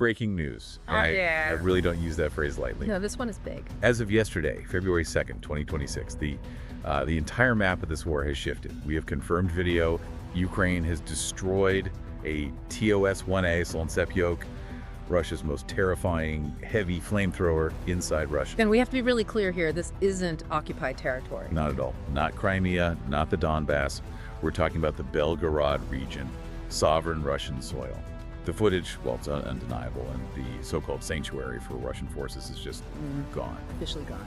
breaking news. And Yeah. I really don't use that phrase lightly. No, this one is big. As of yesterday, February 2nd, 2026, the entire map of this war has shifted. We have confirmed video. Ukraine has destroyed a TOS-1A Solntsepyok, Russia's most terrifying heavy flamethrower inside Russia. And we have to be really clear here, this isn't occupied territory. Not at all. Not Crimea, not the Donbass. We're talking about the Belgorod region, sovereign Russian soil. The footage, well, it's undeniable, and the so-called sanctuary for Russian forces is just gone. Officially gone.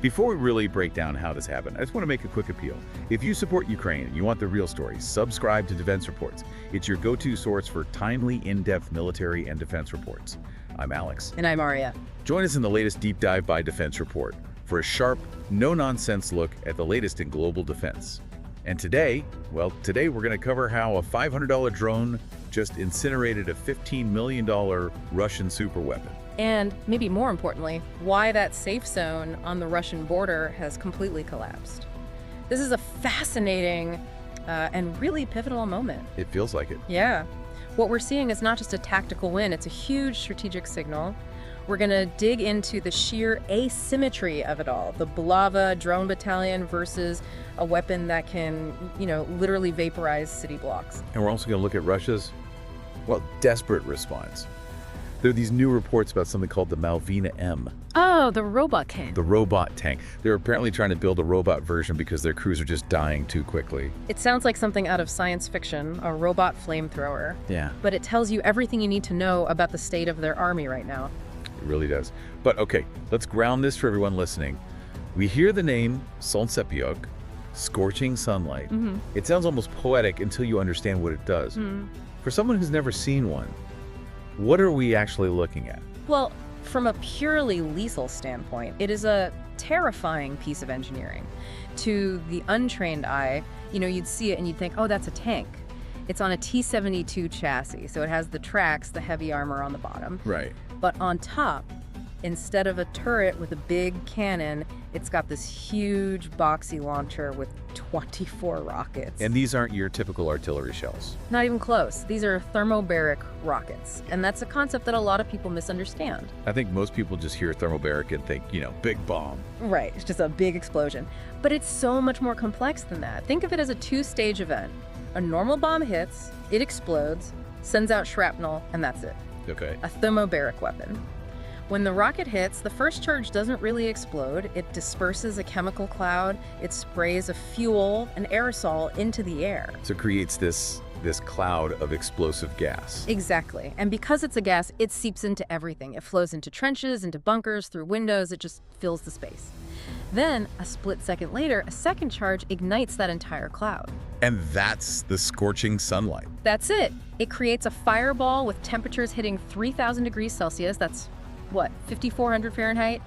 Before we really break down how this happened, I just want to make a quick appeal. If you support Ukraine and you want the real story, subscribe to Defense Reports. It's your go-to source for timely, in-depth military and defense reports. I'm Alex. And I'm Aria. Join us in the latest deep dive by Defense Report for a sharp, no-nonsense look at the latest in global defense. And today we're going to cover how a $500 drone just incinerated a $15 million Russian superweapon. And maybe more importantly, why that safe zone on the Russian border has completely collapsed. This is a fascinating and really pivotal moment. It feels like it. Yeah. What we're seeing is not just a tactical win, it's a huge strategic signal. We're going to dig into the sheer asymmetry of it all. The Bulava drone battalion versus a weapon that can, literally vaporize city blocks. And we're also going to look at Russia's, desperate response. There are these new reports about something called the Malvina M. Oh, the robot tank. The robot tank. They're apparently trying to build a robot version because their crews are just dying too quickly. It sounds like something out of science fiction, a robot flamethrower. Yeah. But it tells you everything you need to know about the state of their army right now. It really does. But okay, let's ground this for everyone listening. We hear the name Solntsepyok, scorching sunlight. It sounds almost poetic until you understand what it does. For someone who's never seen one, what are we actually looking at? Well, from a purely lethal standpoint, it is a terrifying piece of engineering. To the untrained eye, you'd see it and you'd think, oh, that's a tank. It's on a T-72 chassis, so it has the tracks, the heavy armor on the bottom. Right. But on top, instead of a turret with a big cannon, it's got this huge boxy launcher with 24 rockets. And these aren't your typical artillery shells. Not even close. These are thermobaric rockets. And that's a concept that a lot of people misunderstand. I think most people just hear thermobaric and think, big bomb. Right, it's just a big explosion. But it's so much more complex than that. Think of it as a two-stage event. A normal bomb hits, it explodes, sends out shrapnel, and that's it. Okay. A thermobaric weapon. When the rocket hits, the first charge doesn't really explode. It disperses a chemical cloud. It sprays a fuel, an aerosol, into the air. So it creates this cloud of explosive gas. Exactly. And because it's a gas, it seeps into everything. It flows into trenches, into bunkers, through windows. It just fills the space. Then, a split second later, a second charge ignites that entire cloud. And that's the scorching sunlight. That's it. It creates a fireball with temperatures hitting 3,000 degrees Celsius. That's 5,400 Fahrenheit?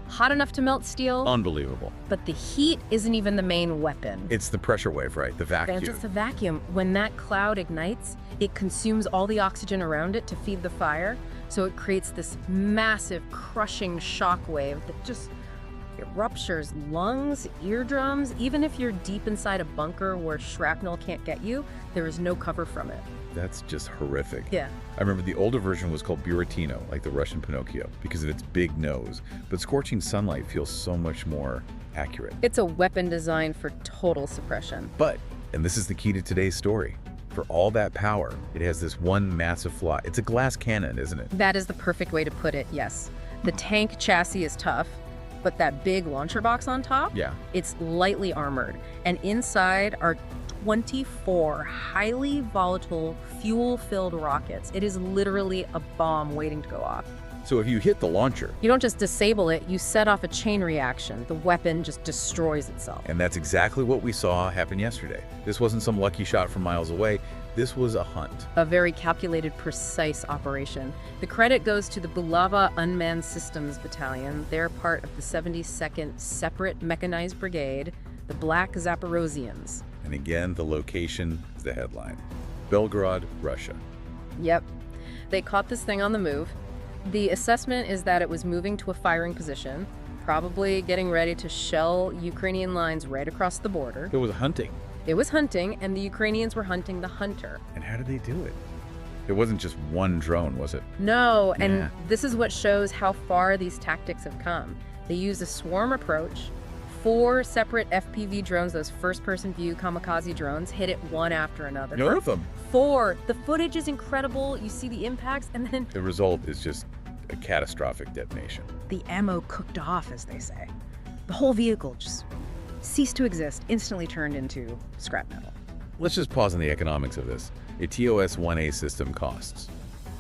Hot enough to melt steel. Unbelievable. But the heat isn't even the main weapon. It's the pressure wave, right? The vacuum. It's the vacuum. When that cloud ignites, it consumes all the oxygen around it to feed the fire. So it creates this massive, crushing shock wave that just ruptures lungs, eardrums. Even if you're deep inside a bunker where shrapnel can't get you, there is no cover from it. That's just horrific. Yeah. I remember the older version was called Buratino, like the Russian Pinocchio, because of its big nose. But scorching sunlight feels so much more accurate. It's a weapon designed for total suppression. But, and this is the key to today's story, for all that power, it has this one massive flaw. It's a glass cannon, isn't it? That is the perfect way to put it, yes. The tank chassis is tough, but that big launcher box on top, it's lightly armored. And inside are 24 highly volatile, fuel-filled rockets. It is literally a bomb waiting to go off. So if you hit the launcher, you don't just disable it, you set off a chain reaction. The weapon just destroys itself. And that's exactly what we saw happen yesterday. This wasn't some lucky shot from miles away. This was a hunt. A very calculated, precise operation. The credit goes to the Bulava Unmanned Systems Battalion. They're part of the 72nd Separate Mechanized Brigade, the Black Zaporozhians. And again, the location is the headline. Belgorod, Russia. Yep. They caught this thing on the move. The assessment is that it was moving to a firing position, probably getting ready to shell Ukrainian lines right across the border. It was hunting. It was hunting, and the Ukrainians were hunting the hunter. And how did they do it? It wasn't just one drone, was it? No, Yeah. and this is what shows how far these tactics have come. They use a swarm approach. 4 separate FPV drones, those first-person view kamikaze drones, hit it one after another. None of them. 4. The footage is incredible. You see the impacts, and then The result is just a catastrophic detonation. the ammo cooked off, as they say. The whole vehicle just ceased to exist, instantly turned into scrap metal. Let's just pause on the economics of this. A TOS-1A system costs.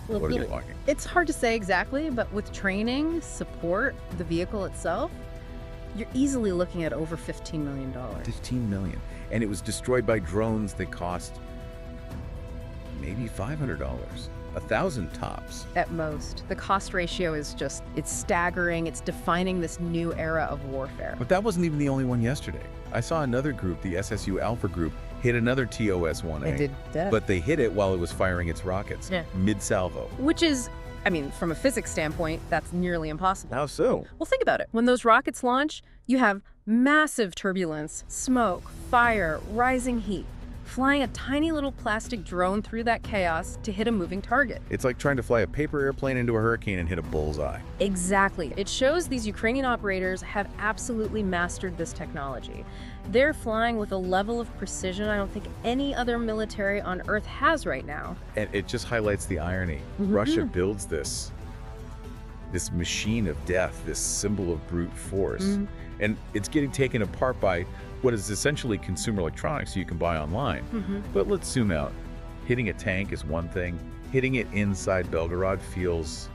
Well, What are you we know, talking? it's hard to say exactly, but with training, support, the vehicle itself, you're easily looking at over $15 million. 15 million. And it was destroyed by drones that cost maybe $500. 1,000 tops. At most. The cost ratio is just, it's staggering. It's defining this new era of warfare. But that wasn't even the only one yesterday. I saw another group, the SSU Alpha group, hit another TOS-1A. It did that. But they hit it while it was firing its rockets, Yeah. mid-salvo. Which is, I mean, from a physics standpoint, that's nearly impossible. How so? Well, think about it. When those rockets launch, you have massive turbulence, smoke, fire, rising heat. Flying a tiny little plastic drone through that chaos to hit a moving target. It's like trying to fly a paper airplane into a hurricane and hit a bullseye. Exactly. It shows these Ukrainian operators have absolutely mastered this technology. They're flying with a level of precision I don't think any other military on Earth has right now. And it just highlights the irony. Mhm. Russia builds this machine of death, this symbol of brute force. Mhm. And it's getting taken apart by what is essentially consumer electronics you can buy online. But let's zoom out. Hitting a tank is one thing. Hitting it inside Belgorod feels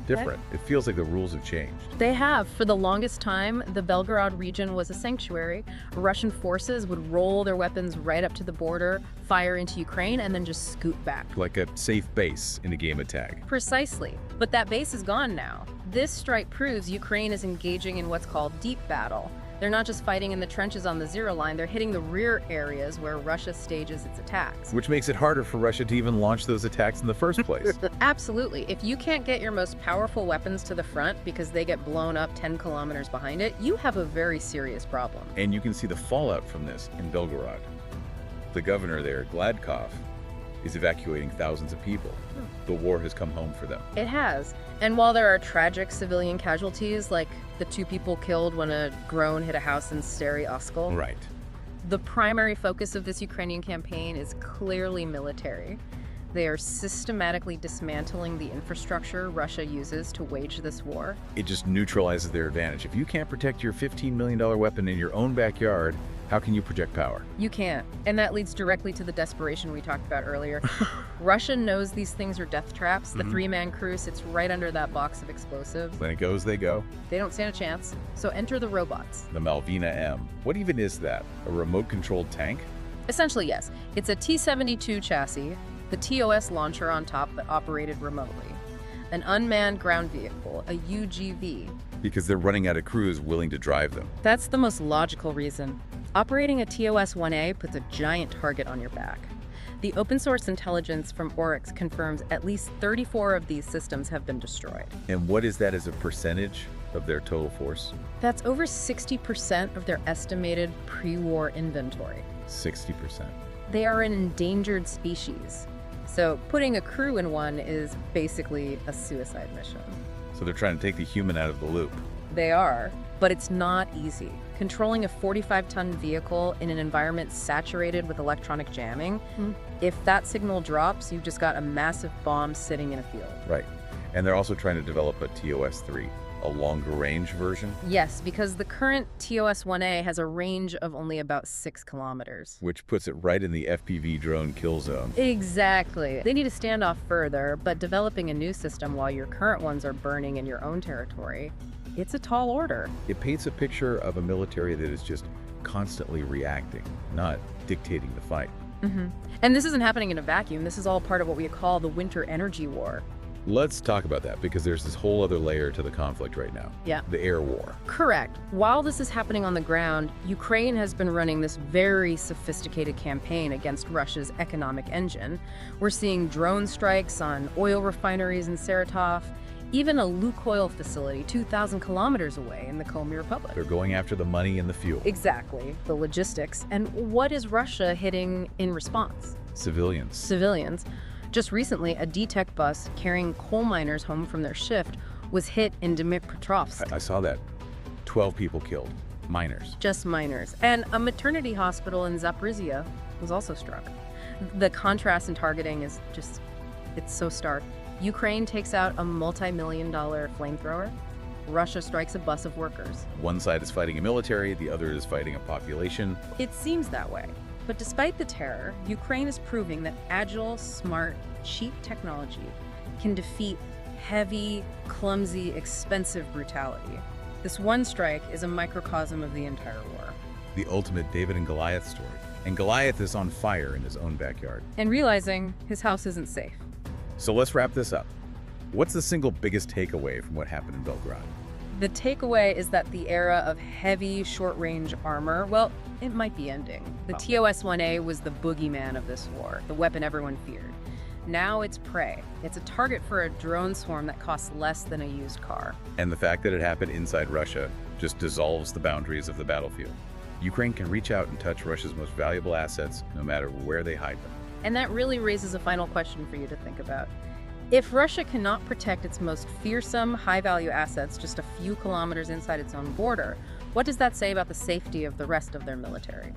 different. It feels like the rules have changed. They have. For the longest time, the Belgorod region was a sanctuary. Russian forces would roll their weapons right up to the border, fire into Ukraine, and then just scoot back. Like a safe base in a game of tag. Precisely. But that base is gone now. This strike proves Ukraine is engaging in what's called deep battle. They're not just fighting in the trenches on the zero line, they're hitting the rear areas where Russia stages its attacks. Which makes it harder for Russia to even launch those attacks in the first place. Absolutely. If you can't get your most powerful weapons to the front because they get blown up 10 kilometers behind it, you have a very serious problem. And you can see the fallout from this in Belgorod. The governor there, Gladkov, is evacuating thousands of people. The war has come home for them. It has. And while there are tragic civilian casualties, like the 2 people killed when a drone hit a house in Stary Oskol, Right. the primary focus of this Ukrainian campaign is clearly military. They are systematically dismantling the infrastructure Russia uses to wage this war. It just neutralizes their advantage. If you can't protect your $15 million weapon in your own backyard, how can you project power? You can't. And that leads directly to the desperation we talked about earlier. Russia knows these things are death traps. The 3-man crew sits right under that box of explosives. When it goes, they go. They don't stand a chance. So enter the robots. The Malvina M. What even is that? A remote-controlled tank? Essentially, yes. It's a T-72 chassis, the TOS launcher on top that operated remotely. An unmanned ground vehicle, a UGV. Because they're running out of crews willing to drive them. That's the most logical reason. Operating a TOS-1A puts a giant target on your back. The open source intelligence from Oryx confirms at least 34 of these systems have been destroyed. And what is that as a percentage of their total force? That's over 60% of their estimated pre-war inventory. 60%. They are an endangered species. So putting a crew in one is basically a suicide mission. So they're trying to take the human out of the loop. They are, but it's not easy. Controlling a 45-ton vehicle in an environment saturated with electronic jamming, if that signal drops, you've just got a massive bomb sitting in a field. Right. And they're also trying to develop a TOS-3, a longer range version, Yes, because the current TOS-1A has a range of only about 6 kilometers. which puts it right in the FPV drone kill zone. Exactly. They need to stand off further, but developing a new system while your current ones are burning in your own territory, it's a tall order. It paints a picture of a military that is just constantly reacting, not dictating the fight. And this isn't happening in a vacuum. This is all part of what we call the winter energy war. Let's talk about that, because there's this whole other layer to the conflict right now. Yeah. The air war. Correct. While this is happening on the ground, Ukraine has been running this very sophisticated campaign against Russia's economic engine. We're seeing drone strikes on oil refineries in Saratov, even a Lukoil facility 2,000 kilometers away in the Komi Republic. They're going after the money and the fuel. Exactly, the logistics. And what is Russia hitting in response? Civilians. Civilians. Just recently, a D-Tech bus carrying coal miners home from their shift was hit in Dnipropetrovsk. I saw that. 12 people killed. Miners. Just miners. And a maternity hospital in Zaporizhia was also struck. The contrast in targeting is just, it's so stark. Ukraine takes out a multi-million-dollar flamethrower. Russia strikes a bus of workers. One side is fighting a military, the other is fighting a population. It seems that way. But despite the terror, Ukraine is proving that agile, smart, cheap technology can defeat heavy, clumsy, expensive brutality. This one strike is a microcosm of the entire war. The ultimate David and Goliath story. And Goliath is on fire in his own backyard. And realizing his house isn't safe. So let's wrap this up. What's the single biggest takeaway from what happened in Belgorod? The takeaway is that the era of heavy, short-range armor, well, it might be ending. The TOS-1A was the boogeyman of this war, the weapon everyone feared. Now it's prey. It's a target for a drone swarm that costs less than a used car. And the fact that it happened inside Russia just dissolves the boundaries of the battlefield. Ukraine can reach out and touch Russia's most valuable assets, no matter where they hide them. And that really raises a final question for you to think about. If Russia cannot protect its most fearsome, high-value assets just a few kilometers inside its own border, what does that say about the safety of the rest of their military?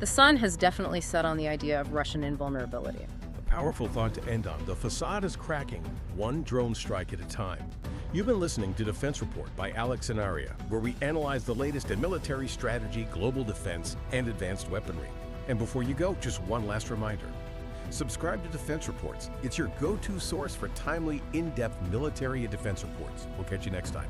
The sun has definitely set on the idea of Russian invulnerability. A powerful thought to end on. The facade is cracking, one drone strike at a time. You've been listening to Defense Report by Alex and Aria, where we analyze the latest in military strategy, global defense, and advanced weaponry. And before you go, just one last reminder. Subscribe to Defense Reports. It's your go-to source for timely, in-depth military and defense reports. We'll catch you next time.